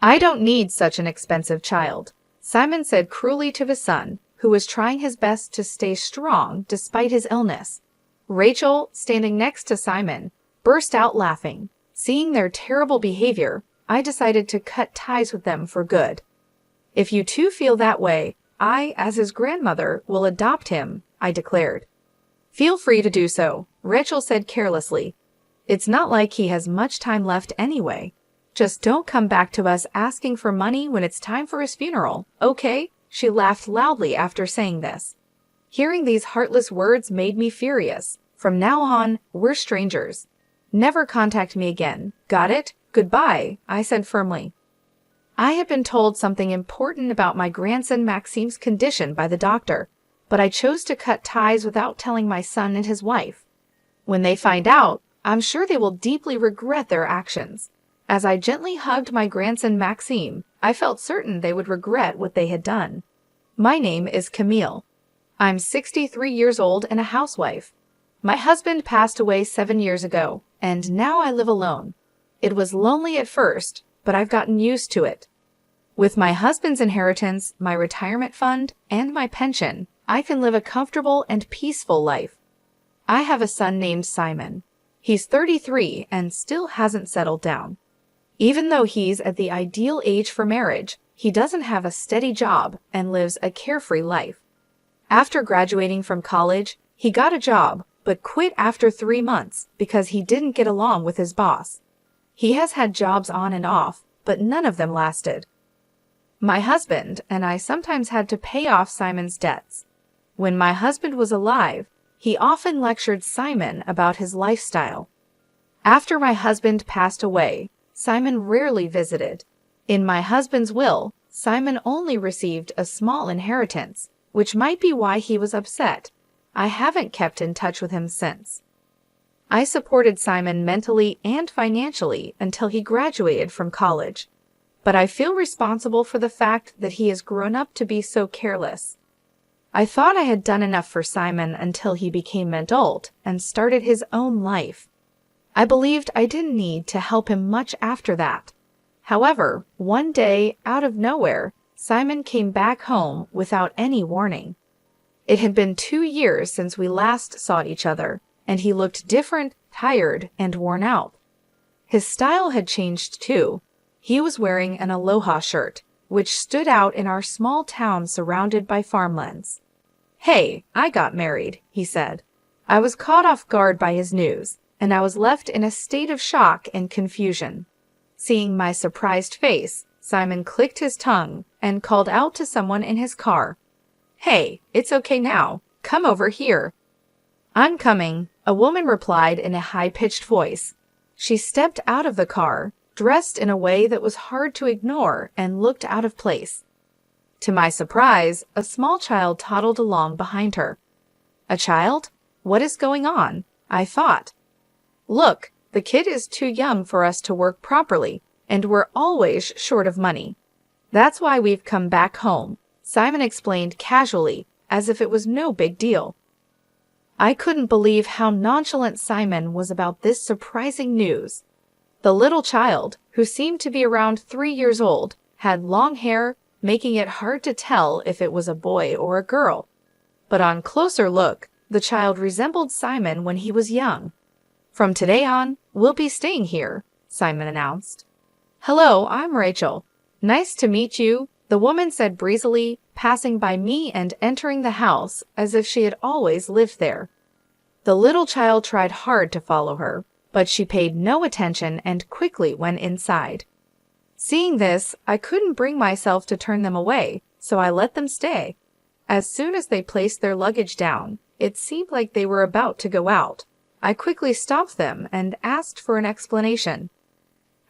I don't need such an expensive child, Simon said cruelly to his son, who was trying his best to stay strong despite his illness. Rachel, standing next to Simon, burst out laughing. Seeing their terrible behavior, I decided to cut ties with them for good. If you two feel that way, I, as his grandmother, will adopt him, I declared. Feel free to do so, Rachel said carelessly. It's not like he has much time left anyway. Just don't come back to us asking for money when it's time for his funeral, okay? She laughed loudly after saying this. Hearing these heartless words made me furious. From now on, we're strangers. Never contact me again, got it? Goodbye, I said firmly. I had been told something important about my grandson Maxime's condition by the doctor, but I chose to cut ties without telling my son and his wife. When they find out, I'm sure they will deeply regret their actions. As I gently hugged my grandson Maxime, I felt certain they would regret what they had done. My name is Camille. I'm 63 years old and a housewife. My husband passed away 7 years ago, and now I live alone. It was lonely at first, but I've gotten used to it. With my husband's inheritance, my retirement fund, and my pension, I can live a comfortable and peaceful life. I have a son named Simon. He's 33 and still hasn't settled down. Even though he's at the ideal age for marriage, he doesn't have a steady job and lives a carefree life. After graduating from college, he got a job, but quit after 3 months because he didn't get along with his boss. He has had jobs on and off, but none of them lasted. My husband and I sometimes had to pay off Simon's debts. When my husband was alive, he often lectured Simon about his lifestyle. After my husband passed away, Simon rarely visited. In my husband's will, Simon only received a small inheritance, which might be why he was upset. I haven't kept in touch with him since. I supported Simon mentally and financially until he graduated from college. But I feel responsible for the fact that he has grown up to be so careless. I thought I had done enough for Simon until he became an adult and started his own life. I believed I didn't need to help him much after that. However, one day, out of nowhere, Simon came back home without any warning. It had been 2 years since we last saw each other, and he looked different, tired, and worn out. His style had changed too. He was wearing an aloha shirt, which stood out in our small town surrounded by farmlands. "Hey, I got married," he said. I was caught off guard by his news, and I was left in a state of shock and confusion. Seeing my surprised face, Simon clicked his tongue and called out to someone in his car. "Hey, it's okay now. Come over here." "I'm coming," a woman replied in a high-pitched voice. She stepped out of the car, dressed in a way that was hard to ignore and looked out of place. To my surprise, a small child toddled along behind her. A child? What is going on? I thought. Look, the kid is too young for us to work properly, and we're always short of money. That's why we've come back home, Simon explained casually, as if it was no big deal. I couldn't believe how nonchalant Simon was about this surprising news. The little child, who seemed to be around 3 years old, had long hair, making it hard to tell if it was a boy or a girl. But on closer look, the child resembled Simon when he was young. "From today on, we'll be staying here," Simon announced. "Hello, I'm Rachel. Nice to meet you," the woman said breezily, passing by me and entering the house as if she had always lived there. The little child tried hard to follow her, but she paid no attention and quickly went inside. Seeing this, I couldn't bring myself to turn them away, so I let them stay. As soon as they placed their luggage down, it seemed like they were about to go out. I quickly stopped them and asked for an explanation.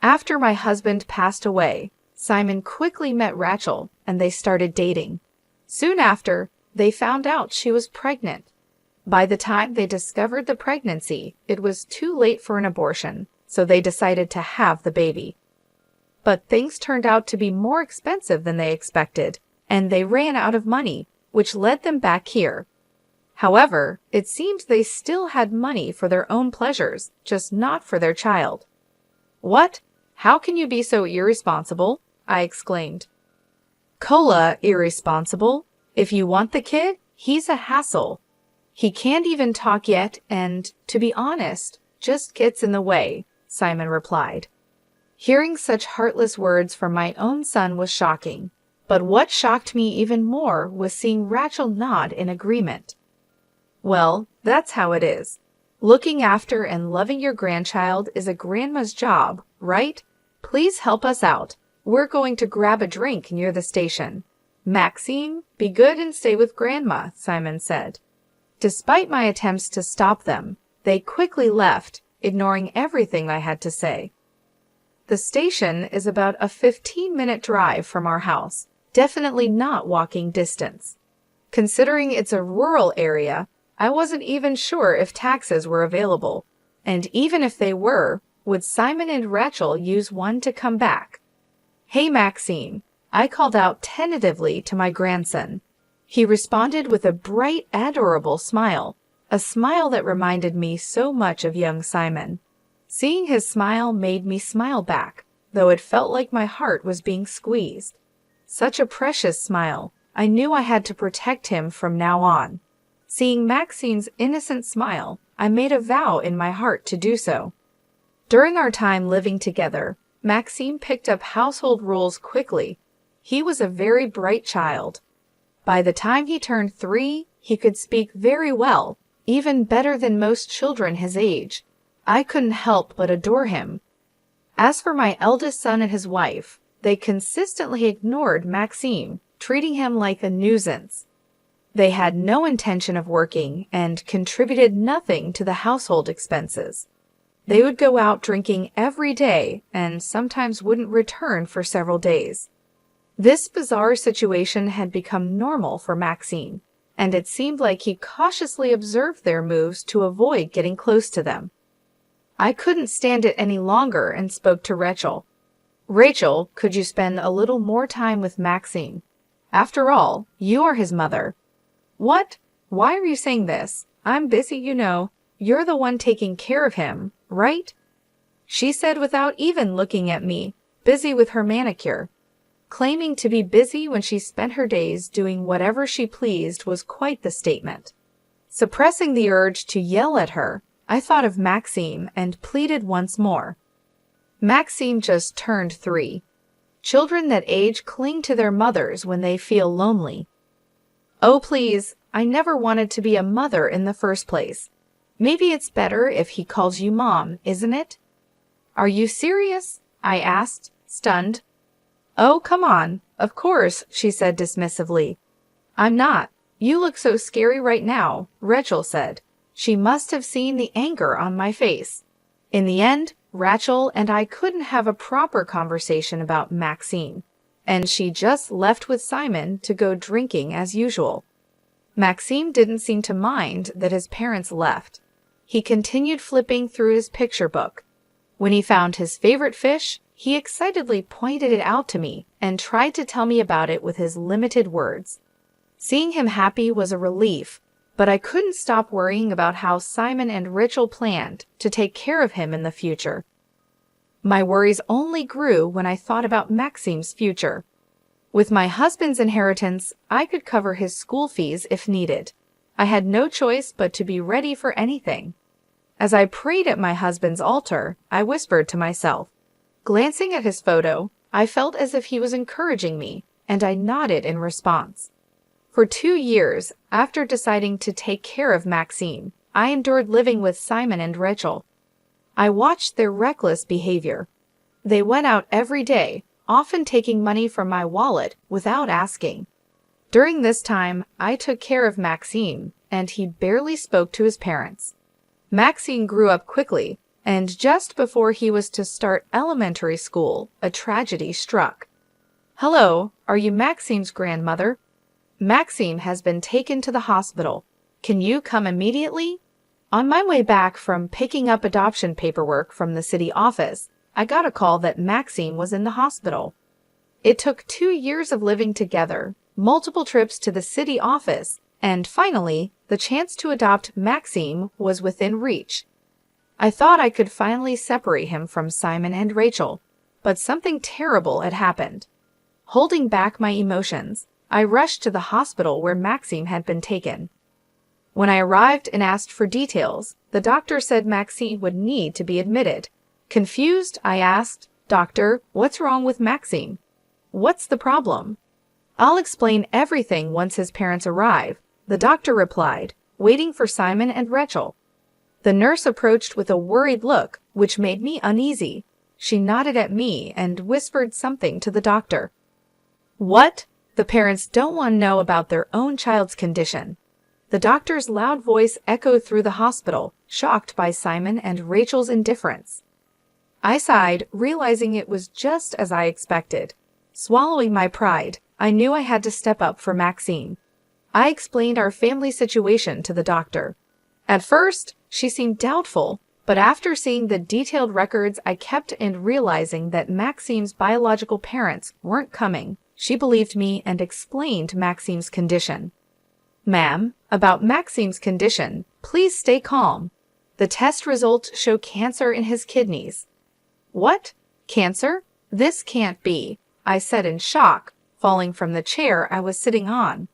After my husband passed away, Simon quickly met Rachel and they started dating. Soon after, they found out she was pregnant. By the time they discovered the pregnancy, it was too late for an abortion, so they decided to have the baby. But things turned out to be more expensive than they expected, and they ran out of money, which led them back here. However, it seemed they still had money for their own pleasures, just not for their child. "What? How can you be so irresponsible?" I exclaimed. Cola, irresponsible. If you want the kid, he's a hassle. He can't even talk yet and, to be honest, just gets in the way, Simon replied. Hearing such heartless words from my own son was shocking, but what shocked me even more was seeing Rachel nod in agreement. Well, that's how it is. Looking after and loving your grandchild is a grandma's job, right? Please help us out. We're going to grab a drink near the station. Maxime, be good and stay with Grandma, Simon said. Despite my attempts to stop them, they quickly left, ignoring everything I had to say. The station is about a 15-minute drive from our house, definitely not walking distance. Considering it's a rural area, I wasn't even sure if taxis were available, and even if they were, would Simon and Rachel use one to come back? Hey, Maxime, I called out tentatively to my grandson. He responded with a bright, adorable smile, a smile that reminded me so much of young Simon. Seeing his smile made me smile back, though it felt like my heart was being squeezed. Such a precious smile, I knew I had to protect him from now on. Seeing Maxine's innocent smile, I made a vow in my heart to do so. During our time living together, Maxime picked up household rules quickly. He was a very bright child. By the time he turned 3, he could speak very well, even better than most children his age. I couldn't help but adore him. As for my eldest son and his wife, they consistently ignored Maxime, treating him like a nuisance. They had no intention of working and contributed nothing to the household expenses. They would go out drinking every day and sometimes wouldn't return for several days. This bizarre situation had become normal for Maxime, and it seemed like he cautiously observed their moves to avoid getting close to them. I couldn't stand it any longer and spoke to Rachel. Rachel, could you spend a little more time with Maxime? After all, you are his mother. What? Why are you saying this? I'm busy, you know. You're the one taking care of him, right? She said without even looking at me, busy with her manicure. Claiming to be busy when she spent her days doing whatever she pleased was quite the statement. Suppressing the urge to yell at her, I thought of Maxime and pleaded once more. Maxime just turned 3. Children that age cling to their mothers when they feel lonely. Oh, please, I never wanted to be a mother in the first place. Maybe it's better if he calls you Mom, isn't it? Are you serious? I asked, stunned. Oh, come on. Of course, she said dismissively. I'm not. You look so scary right now, Rachel said. She must have seen the anger on my face. In the end, Rachel and I couldn't have a proper conversation about Maxime, and she just left with Simon to go drinking as usual. Maxime didn't seem to mind that his parents left. He continued flipping through his picture book. When he found his favorite fish, he excitedly pointed it out to me and tried to tell me about it with his limited words. Seeing him happy was a relief, but I couldn't stop worrying about how Simon and Rachel planned to take care of him in the future. My worries only grew when I thought about Maxime's future. With my husband's inheritance, I could cover his school fees if needed. I had no choice but to be ready for anything. As I prayed at my husband's altar, I whispered to myself. Glancing at his photo, I felt as if he was encouraging me, and I nodded in response. For 2 years, after deciding to take care of Maxime, I endured living with Simon and Rachel. I watched their reckless behavior. They went out every day, often taking money from my wallet without asking. During this time, I took care of Maxime, and he barely spoke to his parents. Maxime grew up quickly, and just before he was to start elementary school, a tragedy struck. Hello, are you Maxime's grandmother? Maxime has been taken to the hospital. Can you come immediately? On my way back from picking up adoption paperwork from the city office, I got a call that Maxime was in the hospital. It took 2 years of living together, multiple trips to the city office, and finally, the chance to adopt Maxime was within reach. I thought I could finally separate him from Simon and Rachel, but something terrible had happened. Holding back my emotions, I rushed to the hospital where Maxime had been taken. When I arrived and asked for details, the doctor said Maxime would need to be admitted. Confused, I asked, "Doctor, what's wrong with Maxime? What's the problem?" "I'll explain everything once his parents arrive," the doctor replied, waiting for Simon and Rachel. The nurse approached with a worried look, which made me uneasy. She nodded at me and whispered something to the doctor. "What? The parents don't want to know about their own child's condition." The doctor's loud voice echoed through the hospital, shocked by Simon and Rachel's indifference. I sighed, realizing it was just as I expected. Swallowing my pride, I knew I had to step up for Maxime. I explained our family situation to the doctor. At first, she seemed doubtful, but after seeing the detailed records I kept and realizing that Maxime's biological parents weren't coming, she believed me and explained Maxime's condition. "Ma'am, about Maxime's condition, please stay calm. The test results show cancer in his kidneys." "What? Cancer? This can't be," I said in shock, falling from the chair I was sitting on.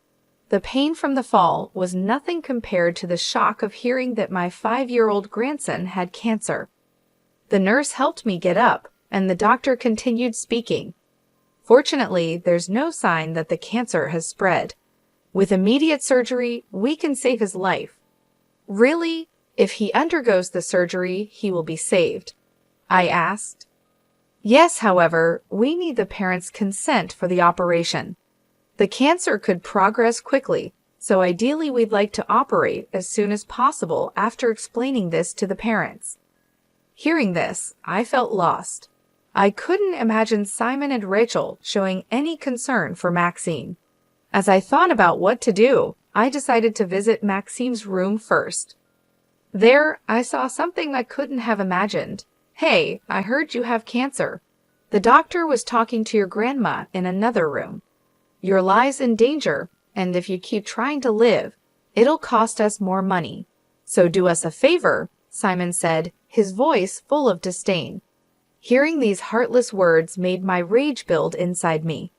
The pain from the fall was nothing compared to the shock of hearing that my 5-year-old grandson had cancer. The nurse helped me get up, and the doctor continued speaking. "Fortunately, there's no sign that the cancer has spread. With immediate surgery, we can save his life." "Really? If he undergoes the surgery, he will be saved?" I asked. "Yes, however, we need the parents' consent for the operation. The cancer could progress quickly, so ideally we'd like to operate as soon as possible," after explaining this to the parents. Hearing this, I felt lost. I couldn't imagine Simon and Rachel showing any concern for Maxime. As I thought about what to do, I decided to visit Maxime's room first. There, I saw something I couldn't have imagined. "Hey, I heard you have cancer. The doctor was talking to your grandma in another room. Your life's in danger, and if you keep trying to live, it'll cost us more money. So do us a favor," Simon said, his voice full of disdain. Hearing these heartless words made my rage build inside me.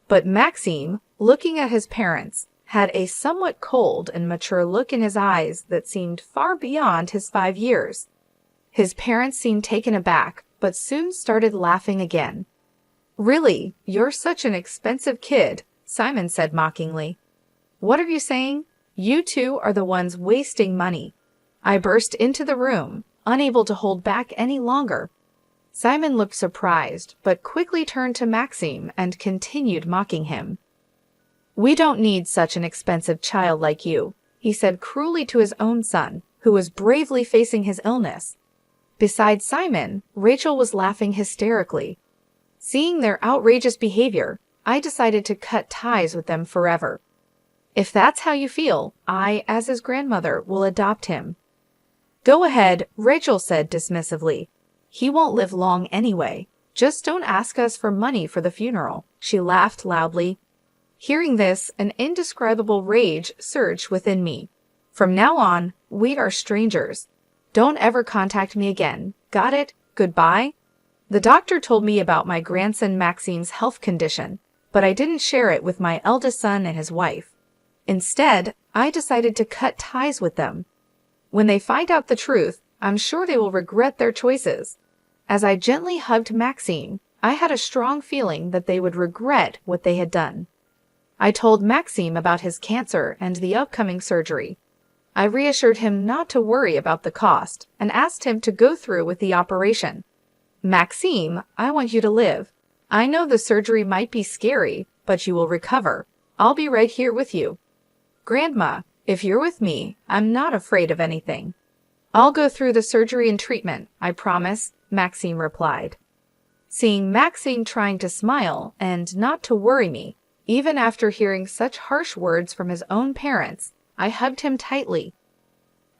But Maxime, looking at his parents, had a somewhat cold and mature look in his eyes that seemed far beyond his 5 years. His parents seemed taken aback, but soon started laughing again. "Really, you're such an expensive kid," Simon said mockingly. "What are you saying? You two are the ones wasting money." I burst into the room, unable to hold back any longer. Simon looked surprised, but quickly turned to Maxime and continued mocking him. "We don't need such an expensive child like you," he said cruelly to his own son, who was bravely facing his illness. Beside Simon, Rachel was laughing hysterically. Seeing their outrageous behavior, I decided to cut ties with them forever. "If that's how you feel, I, as his grandmother, will adopt him." "Go ahead," Rachel said dismissively. "He won't live long anyway. Just don't ask us for money for the funeral." She laughed loudly. Hearing this, an indescribable rage surged within me. "From now on, we are strangers. Don't ever contact me again. Got it? Goodbye?" The doctor told me about my grandson Maxime's health condition, but I didn't share it with my eldest son and his wife. Instead, I decided to cut ties with them. When they find out the truth, I'm sure they will regret their choices. As I gently hugged Maxime, I had a strong feeling that they would regret what they had done. I told Maxime about his cancer and the upcoming surgery. I reassured him not to worry about the cost and asked him to go through with the operation. "Maxime, I want you to live. I know the surgery might be scary, but you will recover. I'll be right here with you." "Grandma, if you're with me, I'm not afraid of anything." "I'll go through the surgery and treatment, I promise," Maxime replied. Seeing Maxime trying to smile and not to worry me, even after hearing such harsh words from his own parents, I hugged him tightly.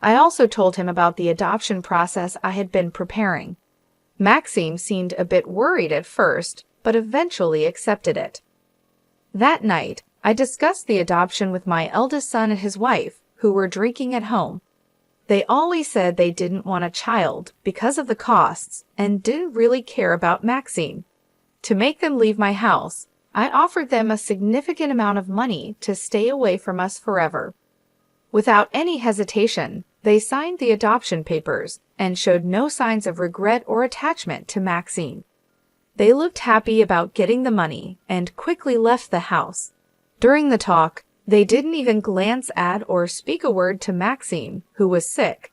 I also told him about the adoption process I had been preparing. Maxime seemed a bit worried at first, but eventually accepted it. That night, I discussed the adoption with my eldest son and his wife, who were drinking at home. They always said they didn't want a child because of the costs and didn't really care about Maxime. To make them leave my house, I offered them a significant amount of money to stay away from us forever. Without any hesitation, they signed the adoption papers and showed no signs of regret or attachment to Maxine. They looked happy about getting the money and quickly left the house. During the talk, they didn't even glance at or speak a word to Maxine, who was sick.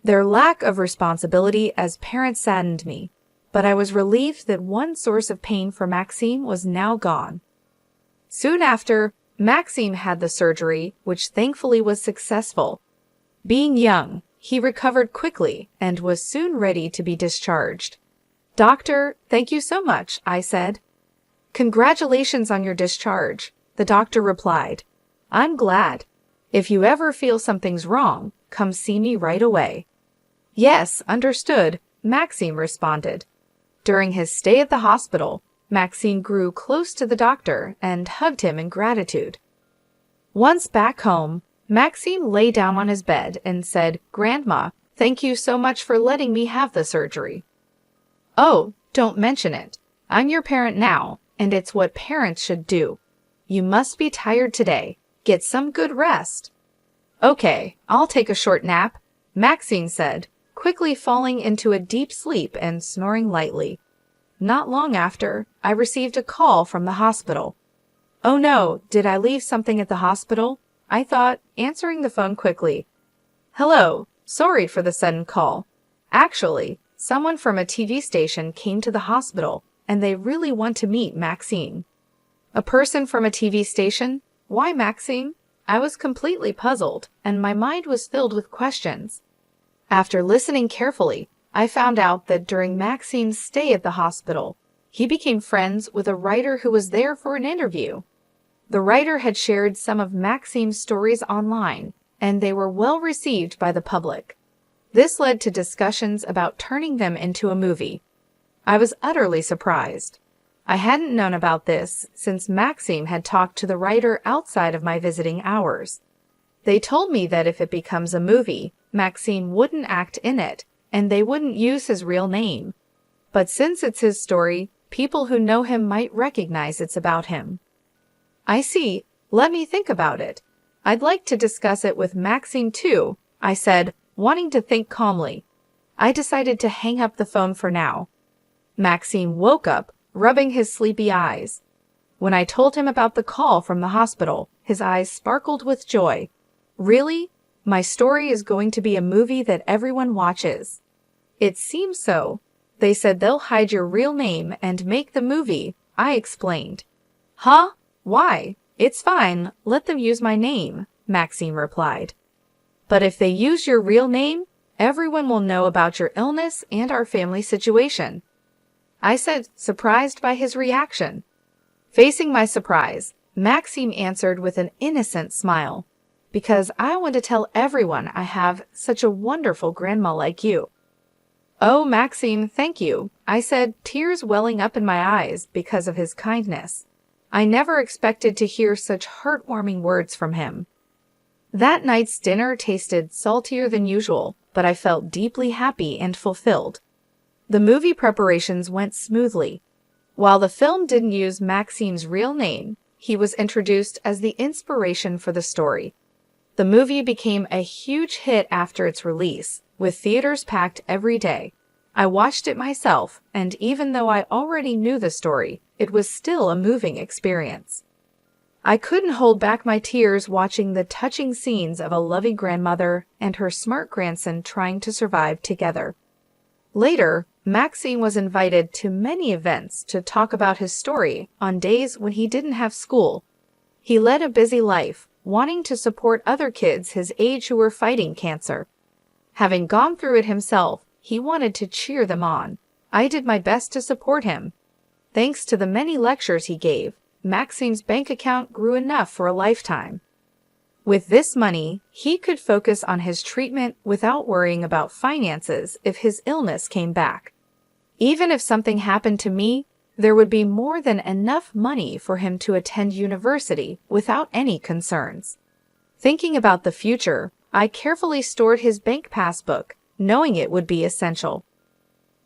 Their lack of responsibility as parents saddened me, but I was relieved that one source of pain for Maxime was now gone. Soon after, Maxime had the surgery, which thankfully was successful. Being young, he recovered quickly and was soon ready to be discharged. "Doctor, thank you so much," I said. "Congratulations on your discharge," the doctor replied. "I'm glad. If you ever feel something's wrong, come see me right away." "Yes, understood," Maxime responded. During his stay at the hospital, Maxine grew close to the doctor and hugged him in gratitude. Once back home, Maxime lay down on his bed and said, "Grandma, thank you so much for letting me have the surgery." "Oh, don't mention it. I'm your parent now, and it's what parents should do. You must be tired today. Get some good rest." "Okay, I'll take a short nap," Maxine said, quickly falling into a deep sleep and snoring lightly. Not long after, I received a call from the hospital. "Oh no, did I leave something at the hospital?" I thought, answering the phone quickly. "Hello, sorry for the sudden call. Actually, someone from a TV station came to the hospital, and they really want to meet Maxine." "A person from a TV station? Why Maxine?" I was completely puzzled, and my mind was filled with questions. After listening carefully, I found out that during Maxine's stay at the hospital, he became friends with a writer who was there for an interview. The writer had shared some of Maxine's stories online, and they were well received by the public. This led to discussions about turning them into a movie. I was utterly surprised. I hadn't known about this since Maxime had talked to the writer outside of my visiting hours. They told me that if it becomes a movie, Maxime wouldn't act in it, and they wouldn't use his real name. But since it's his story, people who know him might recognize it's about him. "I see. Let me think about it. I'd like to discuss it with Maxime too," I said, wanting to think calmly. I decided to hang up the phone for now. Maxime woke up, rubbing his sleepy eyes. When I told him about the call from the hospital, his eyes sparkled with joy. "Really? My story is going to be a movie that everyone watches." "It seems so. They said they'll hide your real name and make the movie," I explained. "Huh? Why? It's fine. Let them use my name," Maxime replied. "But if they use your real name, everyone will know about your illness and our family situation," I said, surprised by his reaction. Facing my surprise, Maxime answered with an innocent smile. "Because I want to tell everyone I have such a wonderful grandma like you." "Oh, Maxime, thank you," I said, tears welling up in my eyes because of his kindness. I never expected to hear such heartwarming words from him. That night's dinner tasted saltier than usual, but I felt deeply happy and fulfilled. The movie preparations went smoothly. While the film didn't use Maxime's real name, he was introduced as the inspiration for the story. The movie became a huge hit after its release, with theaters packed every day. I watched it myself, and even though I already knew the story, it was still a moving experience. I couldn't hold back my tears watching the touching scenes of a loving grandmother and her smart grandson trying to survive together. Later, Maxime was invited to many events to talk about his story on days when he didn't have school. He led a busy life, wanting to support other kids his age who were fighting cancer. Having gone through it himself, he wanted to cheer them on. I did my best to support him. Thanks to the many lectures he gave, Maxime's bank account grew enough for a lifetime. With this money, he could focus on his treatment without worrying about finances if his illness came back. Even if something happened to me, there would be more than enough money for him to attend university without any concerns. Thinking about the future, I carefully stored his bank passbook, knowing it would be essential.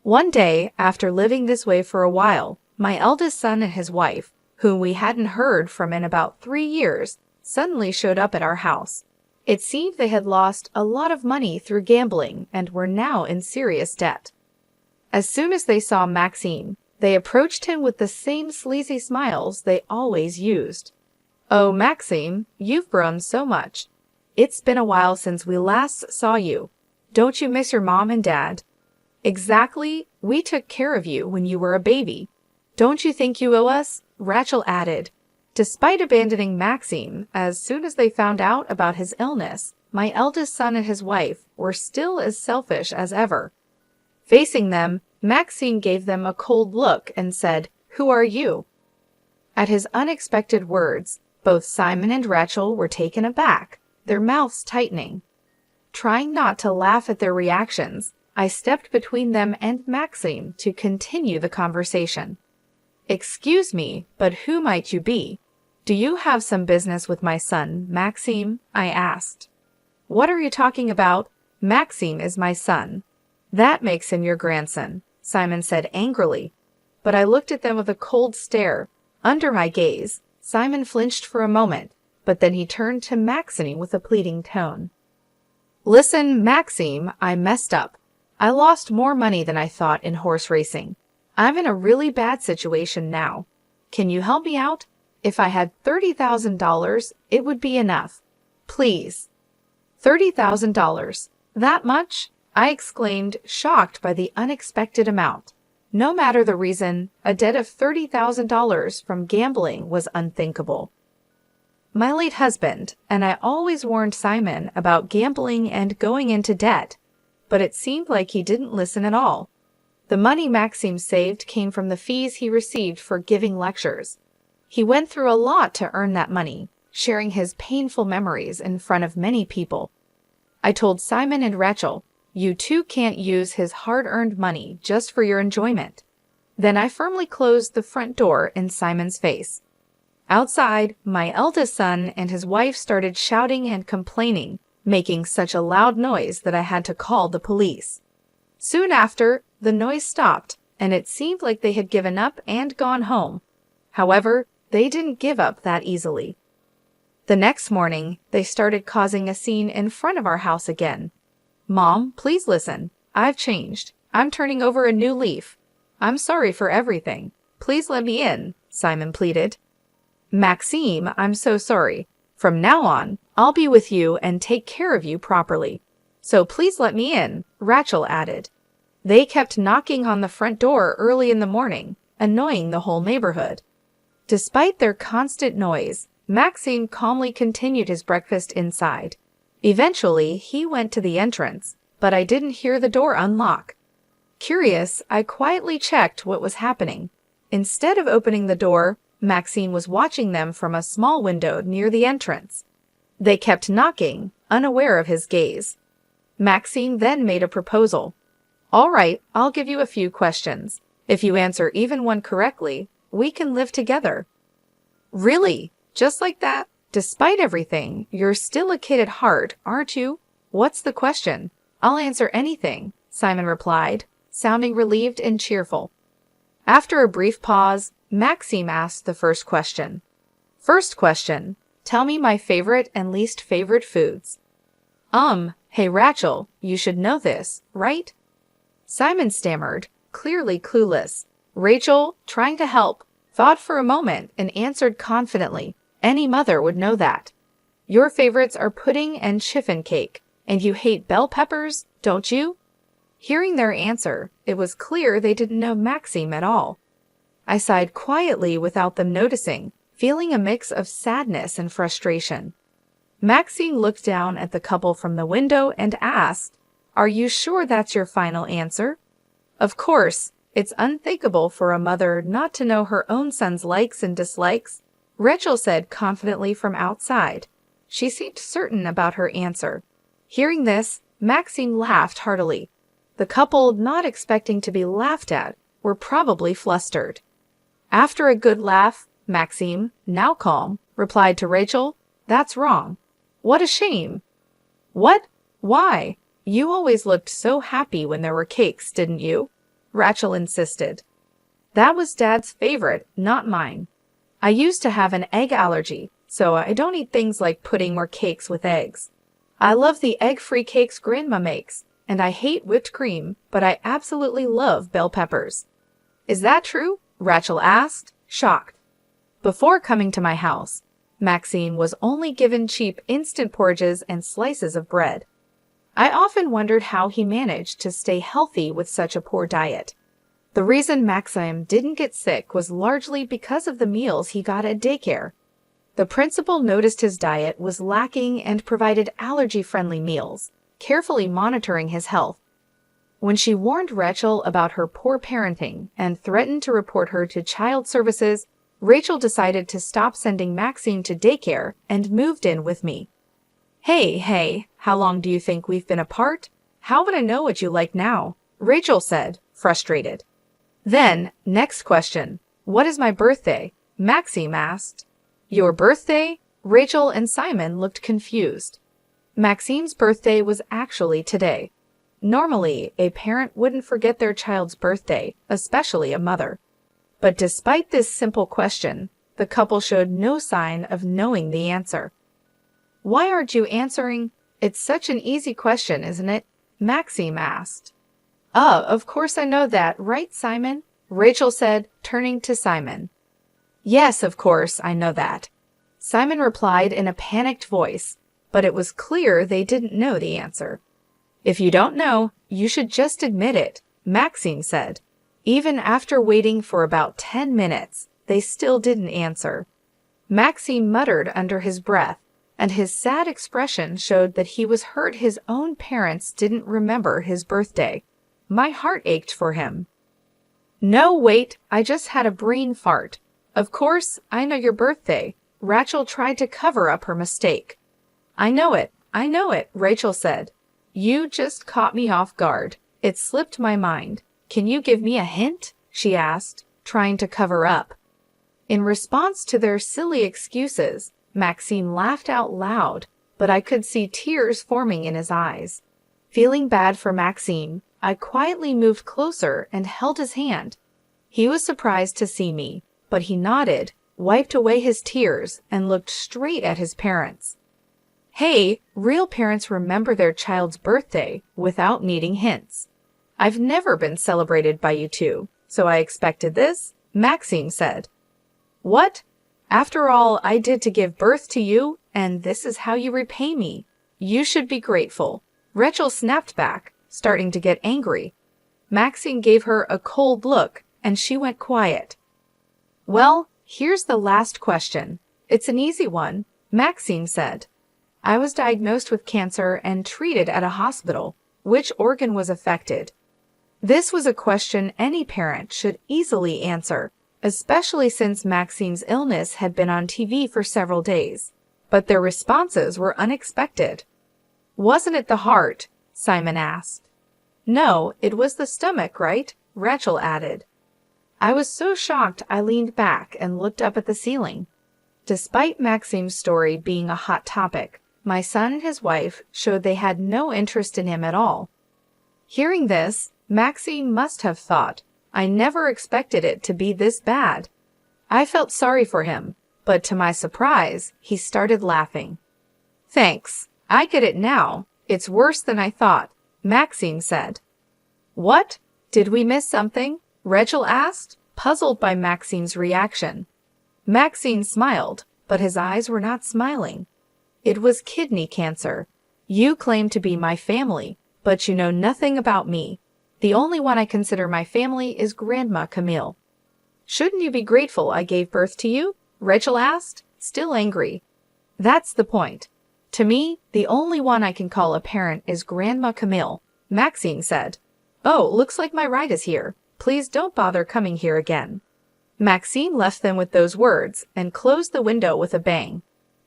One day, after living this way for a while, my eldest son and his wife, whom we hadn't heard from in about 3 years, suddenly showed up at our house. It seemed they had lost a lot of money through gambling and were now in serious debt. As soon as they saw Maxime, they approached him with the same sleazy smiles they always used. "Oh, Maxime, you've grown so much. It's been a while since we last saw you. Don't you miss your mom and dad?" "Exactly. We took care of you when you were a baby. Don't you think you owe us?" Rachel added. Despite abandoning Maxime as soon as they found out about his illness, my eldest son and his wife were still as selfish as ever. Facing them, Maxime gave them a cold look and said, "Who are you?" At his unexpected words, both Simon and Rachel were taken aback, their mouths tightening. Trying not to laugh at their reactions, I stepped between them and Maxime to continue the conversation. "Excuse me, but who might you be? Do you have some business with my son, Maxime?" I asked. "What are you talking about? Maxime is my son." "That makes him your grandson," Simon said angrily. But I looked at them with a cold stare. Under my gaze, Simon flinched for a moment, but then he turned to Maxime with a pleading tone. "Listen, Maxime, I messed up. I lost more money than I thought in horse racing. I'm in a really bad situation now. Can you help me out? If I had $30,000, it would be enough. Please." $30,000? That much? I exclaimed, shocked by the unexpected amount. No matter the reason, a debt of $30,000 from gambling was unthinkable. My late husband and I always warned Simon about gambling and going into debt, but it seemed like he didn't listen at all. The money Maxime saved came from the fees he received for giving lectures. He went through a lot to earn that money, sharing his painful memories in front of many people. I told Simon and Rachel, "You two can't use his hard-earned money just for your enjoyment." Then I firmly closed the front door in Simon's face. Outside, my eldest son and his wife started shouting and complaining, making such a loud noise that I had to call the police. Soon after, the noise stopped, and it seemed like they had given up and gone home. However, they didn't give up that easily. The next morning, they started causing a scene in front of our house again. "Mom, please listen. I've changed. I'm turning over a new leaf. I'm sorry for everything. Please let me in," Simon pleaded. "Maxime, I'm so sorry. From now on, I'll be with you and take care of you properly. So please let me in," Rachel added. They kept knocking on the front door early in the morning, annoying the whole neighborhood. Despite their constant noise, Maxime calmly continued his breakfast inside. Eventually, he went to the entrance, but I didn't hear the door unlock. Curious, I quietly checked what was happening. Instead of opening the door, Maxime was watching them from a small window near the entrance. They kept knocking, unaware of his gaze. Maxime then made a proposal. "All right, I'll give you a few questions. If you answer even one correctly, we can live together." "Really? Just like that? Despite everything, you're still a kid at heart, aren't you? What's the question?" "I'll answer anything," Simon replied, sounding relieved and cheerful. After a brief pause, Maxime asked the first question. "First question, tell me my favorite and least favorite foods." Hey Rachel, you should know this, right?" Simon stammered, clearly clueless. Rachel, trying to help, thought for a moment and answered confidently, "Any mother would know that. Your favorites are pudding and chiffon cake, and you hate bell peppers, don't you?" Hearing their answer, it was clear they didn't know Maxime at all. I sighed quietly without them noticing, feeling a mix of sadness and frustration. Maxime looked down at the couple from the window and asked, "Are you sure that's your final answer?" Of course, it's unthinkable for a mother not to know her own son's likes and dislikes, Rachel said confidently from outside. She seemed certain about her answer. Hearing this, Maxime laughed heartily. The couple, not expecting to be laughed at, were probably flustered. After a good laugh, Maxime, now calm, replied to Rachel, "That's wrong. What a shame." "What? Why? You always looked so happy when there were cakes, didn't you?" Rachel insisted. "That was Dad's favorite, not mine." I used to have an egg allergy, so I don't eat things like pudding or cakes with eggs. I love the egg-free cakes Grandma makes, and I hate whipped cream, but I absolutely love bell peppers. Is that true? Rachel asked, shocked. Before coming to my house, Maxine was only given cheap instant porridges and slices of bread. I often wondered how he managed to stay healthy with such a poor diet. The reason Maxime didn't get sick was largely because of the meals he got at daycare. The principal noticed his diet was lacking and provided allergy-friendly meals, carefully monitoring his health. When she warned Rachel about her poor parenting and threatened to report her to child services, Rachel decided to stop sending Maxine to daycare and moved in with me. Hey, how long do you think we've been apart? How would I know what you like now? Rachel said, frustrated. Then, next question. What is my birthday? Maxime asked. Your birthday? Rachel and Simon looked confused. Maxime's birthday was actually today. Normally, a parent wouldn't forget their child's birthday, especially a mother. But despite this simple question, the couple showed no sign of knowing the answer. Why aren't you answering? It's such an easy question, isn't it? Maxime asked. Of course I know that, right, Simon? Rachel said, turning to Simon. Yes, of course, I know that. Simon replied in a panicked voice, but it was clear they didn't know the answer. If you don't know, you should just admit it, Maxime said. Even after waiting for about 10 minutes, they still didn't answer. Maxime muttered under his breath, and his sad expression showed that he was hurt his own parents didn't remember his birthday. My heart ached for him. No, wait, I just had a brain fart. Of course, I know your birthday. Rachel tried to cover up her mistake. I know it, Rachel said. You just caught me off guard. It slipped my mind. Can you give me a hint? She asked, trying to cover up. In response to their silly excuses, Maxime laughed out loud, but I could see tears forming in his eyes. Feeling bad for Maxime, I quietly moved closer and held his hand. He was surprised to see me, but he nodded, wiped away his tears, and looked straight at his parents. Hey, real parents remember their child's birthday without needing hints. I've never been celebrated by you two, so I expected this, Maxime said. What? After all I did to give birth to you, and this is how you repay me. You should be grateful. Rachel snapped back, starting to get angry. Maxime gave her a cold look, and she went quiet. Well, here's the last question. It's an easy one, Maxime said. I was diagnosed with cancer and treated at a hospital. Which organ was affected? This was a question any parent should easily answer, especially since Maxime's illness had been on TV for several days. But their responses were unexpected. Wasn't it the heart? Simon asked. No, it was the stomach, right? Rachel added. I was so shocked I leaned back and looked up at the ceiling. Despite Maxime's story being a hot topic, my son and his wife showed they had no interest in him at all. Hearing this, Maxime must have thought, I never expected it to be this bad. I felt sorry for him, but to my surprise, he started laughing. Thanks, I get it now. It's worse than I thought, Maxime said. What? Did we miss something? Rachel asked, puzzled by Maxime's reaction. Maxime smiled, but his eyes were not smiling. It was kidney cancer. You claim to be my family, but you know nothing about me. The only one I consider my family is Grandma Camille. Shouldn't you be grateful I gave birth to you? Rachel asked, still angry. That's the point. To me, the only one I can call a parent is Grandma Camille, Maxime said. Oh, looks like my ride is here. Please don't bother coming here again. Maxime left them with those words and closed the window with a bang.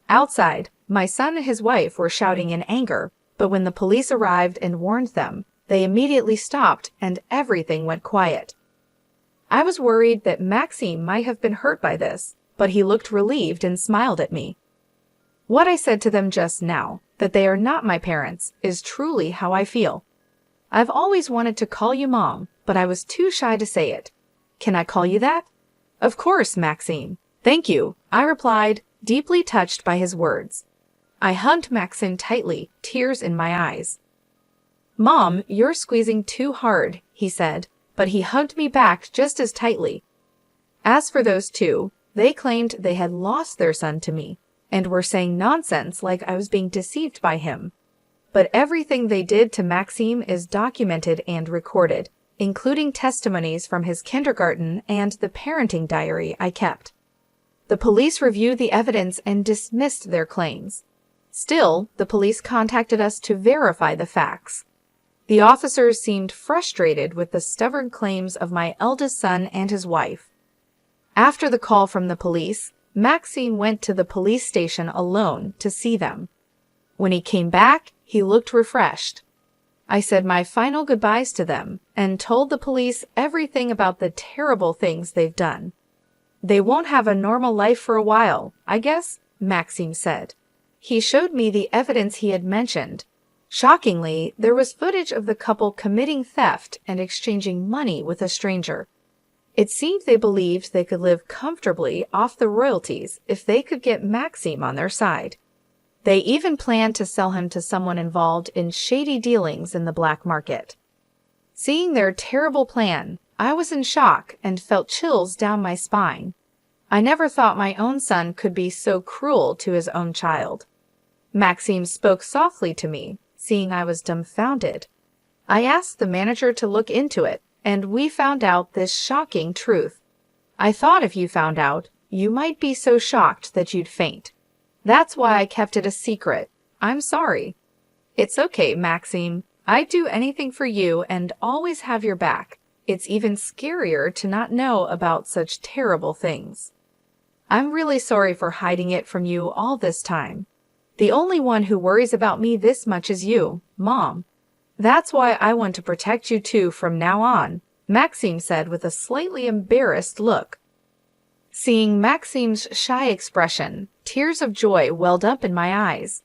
Outside, my son and his wife were shouting in anger, but when the police arrived and warned them, they immediately stopped and everything went quiet. I was worried that Maxime might have been hurt by this, but he looked relieved and smiled at me. What I said to them just now, that they are not my parents, is truly how I feel. I've always wanted to call you Mom, but I was too shy to say it. Can I call you that? Of course, Maxime. Thank you, I replied, deeply touched by his words. I hugged Maxim tightly, tears in my eyes. Mom, you're squeezing too hard, he said, but he hugged me back just as tightly. As for those two, they claimed they had lost their son to me, and were saying nonsense like I was being deceived by him. But everything they did to Maxime is documented and recorded, including testimonies from his kindergarten and the parenting diary I kept. The police reviewed the evidence and dismissed their claims. Still, the police contacted us to verify the facts. The officers seemed frustrated with the stubborn claims of my eldest son and his wife. After the call from the police, Maxime went to the police station alone to see them. When he came back, he looked refreshed. I said my final goodbyes to them and told the police everything about the terrible things they've done. They won't have a normal life for a while, I guess, Maxime said. He showed me the evidence he had mentioned. Shockingly, there was footage of the couple committing theft and exchanging money with a stranger. It seemed they believed they could live comfortably off the royalties if they could get Maxime on their side. They even planned to sell him to someone involved in shady dealings in the black market. Seeing their terrible plan, I was in shock and felt chills down my spine. I never thought my own son could be so cruel to his own child. Maxime spoke softly to me, seeing I was dumbfounded. I asked the manager to look into it, and we found out this shocking truth. I thought if you found out, you might be so shocked that you'd faint. That's why I kept it a secret. I'm sorry. It's okay, Maxime. I'd do anything for you and always have your back. It's even scarier to not know about such terrible things. I'm really sorry for hiding it from you all this time. The only one who worries about me this much is you, Mom. That's why I want to protect you too from now on, Maxime said with a slightly embarrassed look. Seeing Maxime's shy expression, tears of joy welled up in my eyes.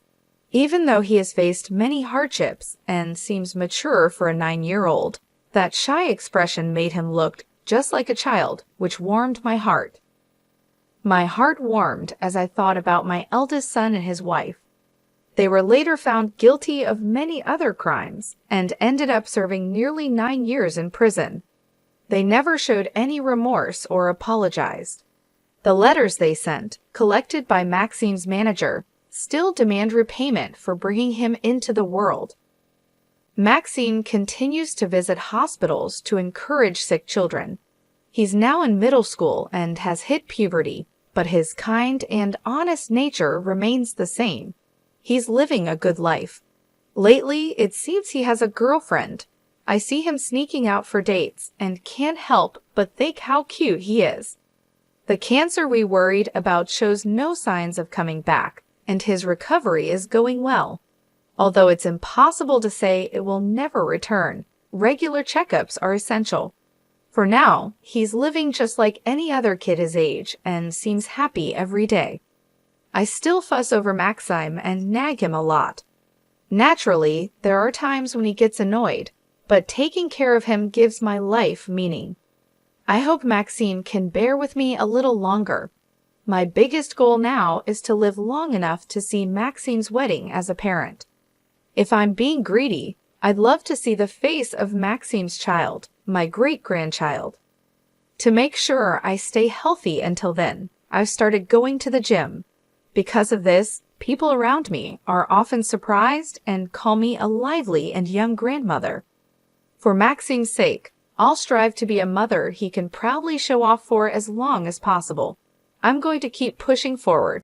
Even though he has faced many hardships and seems mature for a 9-year-old, that shy expression made him look just like a child, which warmed my heart. My heart warmed as I thought about my eldest son and his wife. They were later found guilty of many other crimes and ended up serving nearly 9 years in prison. They never showed any remorse or apologized. The letters they sent, collected by Maxime's manager, still demand repayment for bringing him into the world. Maxime continues to visit hospitals to encourage sick children. He's now in middle school and has hit puberty, but his kind and honest nature remains the same. He's living a good life. Lately, it seems he has a girlfriend. I see him sneaking out for dates and can't help but think how cute he is. The cancer we worried about shows no signs of coming back, and his recovery is going well. Although it's impossible to say it will never return, regular checkups are essential. For now, he's living just like any other kid his age and seems happy every day. I still fuss over Maxime and nag him a lot. Naturally, there are times when he gets annoyed, but taking care of him gives my life meaning. I hope Maxime can bear with me a little longer. My biggest goal now is to live long enough to see Maxime's wedding as a parent. If I'm being greedy, I'd love to see the face of Maxime's child, my great-grandchild. To make sure I stay healthy until then, I've started going to the gym. Because of this, people around me are often surprised and call me a lively and young grandmother. For Maxime's sake, I'll strive to be a mother he can proudly show off for as long as possible. I'm going to keep pushing forward.